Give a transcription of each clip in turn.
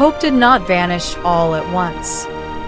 hope did not vanish all at once.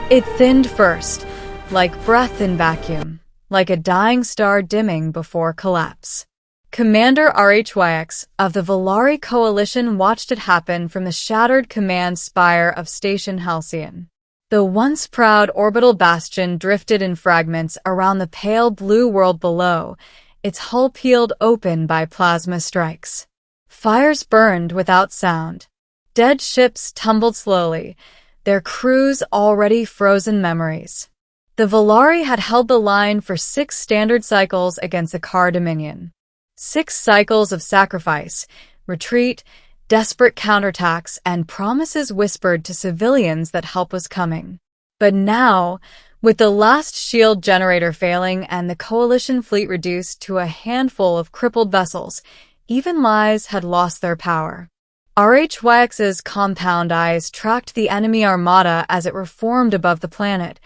It thinned first, like breath in vacuum, like a dying star dimming before collapse. Commander RHYX of the Volari Coalition watched it happen from the shattered command spire of Station Halcyon. The once proud orbital bastion drifted in fragments around the pale blue world below, its hull peeled open by plasma strikes. Fires burned without sound. Dead ships tumbled slowly, their crews already frozen memories. The Volari had held the line for 6 standard cycles against the Car Dominion. 6 cycles of sacrifice, retreat, desperate counterattacks, and promises whispered to civilians that help was coming. But now, with the last shield generator failing and the Coalition fleet reduced to a handful of crippled vessels, even lies had lost their power. RHYX's compound eyes tracked the enemy armada as it reformed above the planet,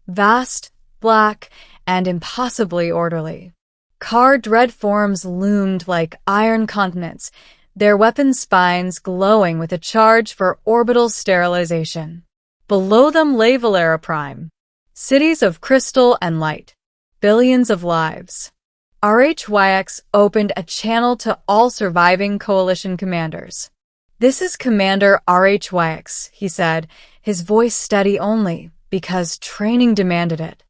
vast, black, and impossibly orderly. Car dread forms loomed like iron continents, their weapon spines glowing with a charge for orbital sterilization. Below them lay Valera Prime, cities of crystal and light, billions of lives. RHYX opened a channel to all surviving Coalition commanders. "This is Commander RHYX," he said, his voice steady only because training demanded it.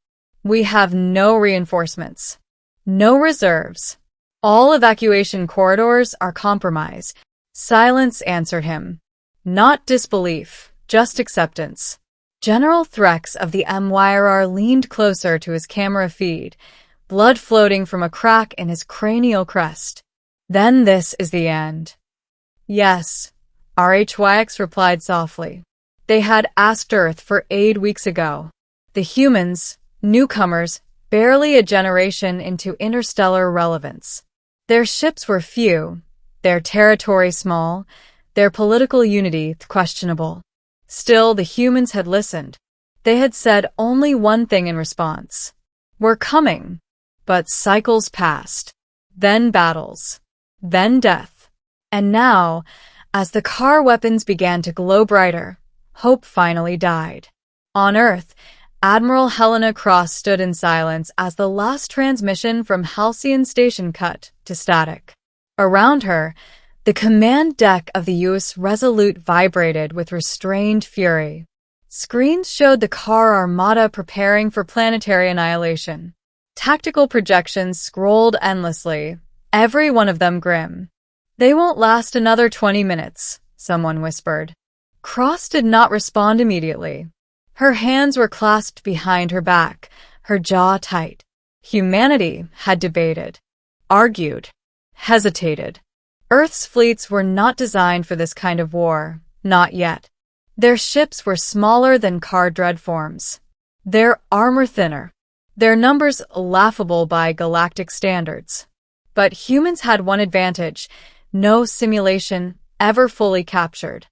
"We have no reinforcements. No reserves. All evacuation corridors are compromised." Silence answered him. Not disbelief, just acceptance. General Threx of the MYRR leaned closer to his camera feed, blood floating from a crack in his cranial crest. "Then this is the end." "Yes," RHYX replied softly. They had asked Earth for aid weeks ago. The humans, newcomers, barely a generation into interstellar relevance. Their ships were few, their territory small, their political unity questionable. Still, the humans had listened. They had said only one thing in response. "We're coming." But cycles passed. Then battles. Then death. And now, as the car weapons began to glow brighter, hope finally died. On Earth, Admiral Helena Cross stood in silence as the last transmission from Halcyon Station cut to static. Around her, the command deck of the U.S. Resolute vibrated with restrained fury. Screens showed the car armada preparing for planetary annihilation. Tactical projections scrolled endlessly, every one of them grim. "They won't last another 20 minutes, someone whispered. Cross did not respond immediately. Her hands were clasped behind her back, her jaw tight. Humanity had debated, argued, hesitated. Earth's fleets were not designed for this kind of war, not yet. Their ships were smaller than car dread forms. Their armor thinner. Their numbers laughable by galactic standards. But humans had one advantage: no simulation ever fully captured.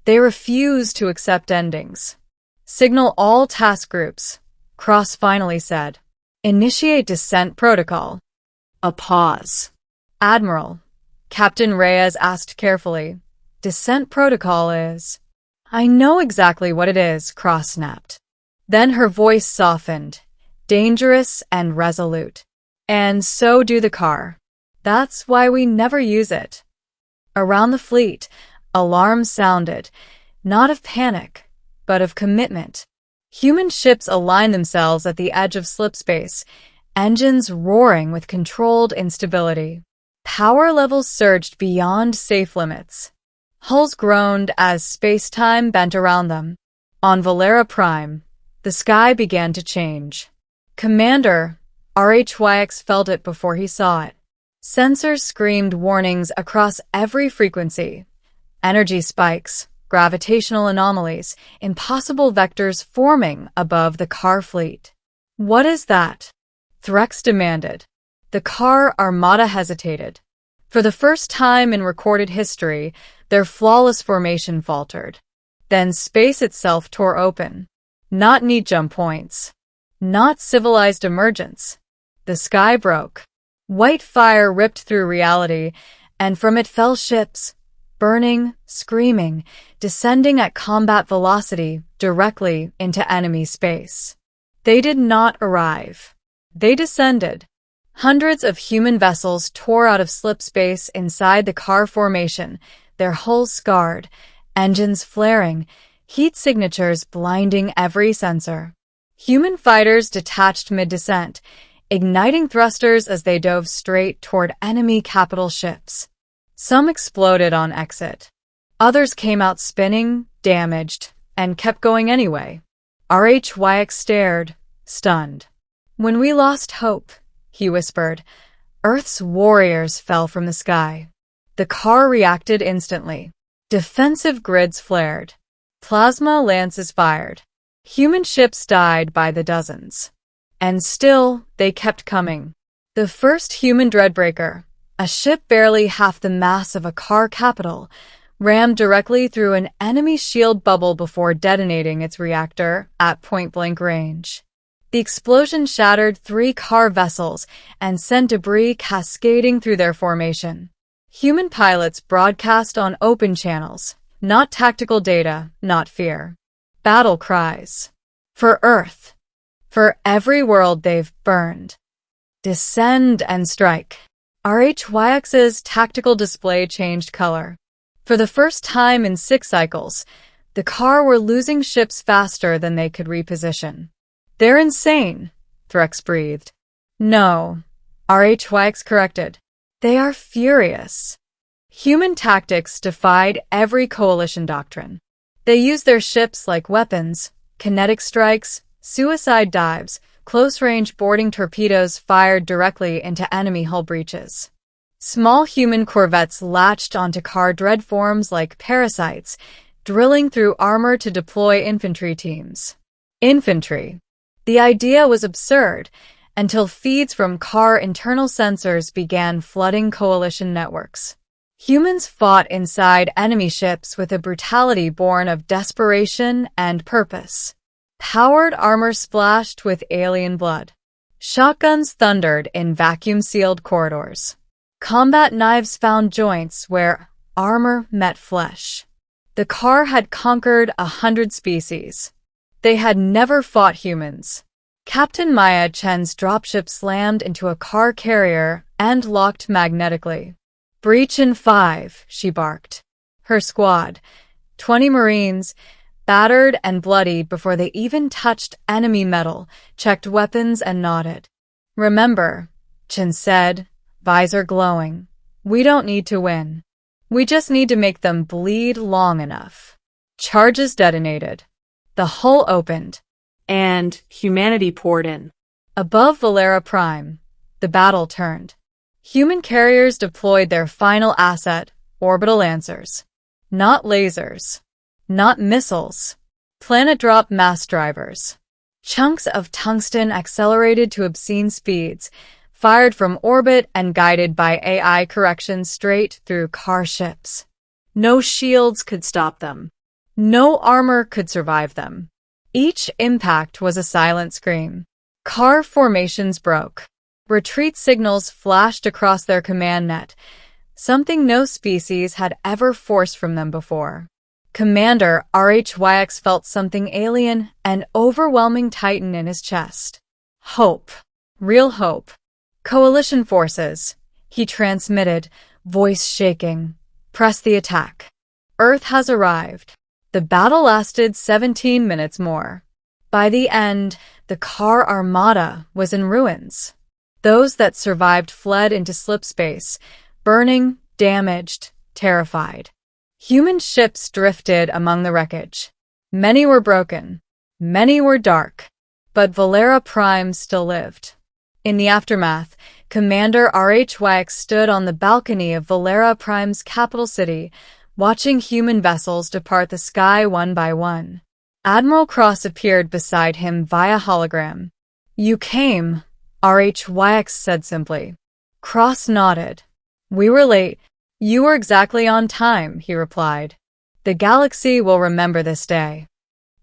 They refused to accept endings. "Signal all task groups," Cross finally said. "Initiate descent protocol." A pause. "Admiral," Captain Reyes asked carefully, "descent protocol is—" "I know exactly what it is," Cross snapped. Then her voice softened, dangerous and resolute. "And so do the car. That's why we never use it." Around the fleet, alarms sounded, not of panic, but of commitment. Human ships aligned themselves at the edge of slipspace, engines roaring with controlled instability. Power levels surged beyond safe limits. Hulls groaned as space-time bent around them. On Valera Prime, the sky began to change. Commander, RHYX felt it before he saw it. Sensors screamed warnings across every frequency. Energy spikes, gravitational anomalies, impossible vectors forming above the car fleet. "What is that?" Threx demanded. The car armada hesitated. For the first time in recorded history, their flawless formation faltered. Then space itself tore open. Not neat jump points. Not civilized emergence. The sky broke. White fire ripped through reality, and from it fell ships, burning, screaming, descending at combat velocity directly into enemy space. They did not arrive. They descended. Hundreds of human vessels tore out of slip space inside the car formation, their hulls scarred, engines flaring, heat signatures blinding every sensor. Human fighters detached mid-descent, igniting thrusters as they dove straight toward enemy capital ships. Some exploded on exit. Others came out spinning, damaged, and kept going anyway. RHYX stared, stunned. "When we lost hope," he whispered, "Earth's warriors fell from the sky." The car reacted instantly. Defensive grids flared. Plasma lances fired. Human ships died by the dozens. And still, they kept coming. The first human dreadbreaker, a ship barely half the mass of a car capital, rammed directly through an enemy shield bubble before detonating its reactor at point-blank range. The explosion shattered 3 car vessels and sent debris cascading through their formation. Human pilots broadcast on open channels, not tactical data, not fear. Battle cries. For Earth. For every world they've burned. Descend and strike. RHYX's tactical display changed color. For the first time in 6 cycles, the car were losing ships faster than they could reposition. "They're insane," Threx breathed. "No," RHYX corrected. "They are furious." Human tactics defied every coalition doctrine. They used their ships like weapons, kinetic strikes, suicide dives, close-range boarding torpedoes fired directly into enemy hull breaches. Small human corvettes latched onto car dreadforms like parasites, drilling through armor to deploy infantry teams. Infantry. The idea was absurd until feeds from car internal sensors began flooding coalition networks. Humans fought inside enemy ships with a brutality born of desperation and purpose. Powered armor splashed with alien blood. Shotguns thundered in vacuum-sealed corridors. Combat knives found joints where armor met flesh. The car had conquered 100 species. They had never fought humans. Captain Maya Chen's dropship slammed into a car carrier and locked magnetically. "Breach in 5, she barked. Her squad, 20 Marines, battered and bloody before they even touched enemy metal, checked weapons and nodded. "Remember," Chen said, visor glowing, "we don't need to win. We just need to make them bleed long enough." Charges detonated. The hull opened. And humanity poured in. Above Valera Prime, the battle turned. Human carriers deployed their final asset, orbital lancers. Not lasers. Not missiles. Planet-drop mass drivers. Chunks of tungsten accelerated to obscene speeds, fired from orbit and guided by AI correction straight through car ships. No shields could stop them. No armor could survive them. Each impact was a silent scream. Car formations broke. Retreat signals flashed across their command net, something no species had ever forced from them before. Commander RHYX felt something alien and overwhelming tighten in his chest. Hope. Real hope. "Coalition forces," he transmitted, voice shaking. "Press the attack. Earth has arrived." The battle lasted 17 minutes more. By the end, the car Armada was in ruins. Those that survived fled into slip space, burning, damaged, terrified. Human ships drifted among the wreckage. Many were broken. Many were dark. But Valera Prime still lived. In the aftermath, Commander RHYX stood on the balcony of Valera Prime's capital city, watching human vessels depart the sky one by one. Admiral Cross appeared beside him via hologram. "You came," RHYX said simply. Cross nodded. "We were late. You were exactly on time," he replied. "The galaxy will remember this day."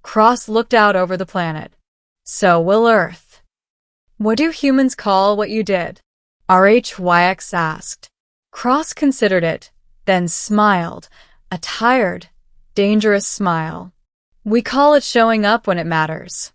Cross looked out over the planet. "So will Earth." "What do humans call what you did?" RHYX asked. Cross considered it, then smiled, a tired, dangerous smile. We call it showing up when it matters.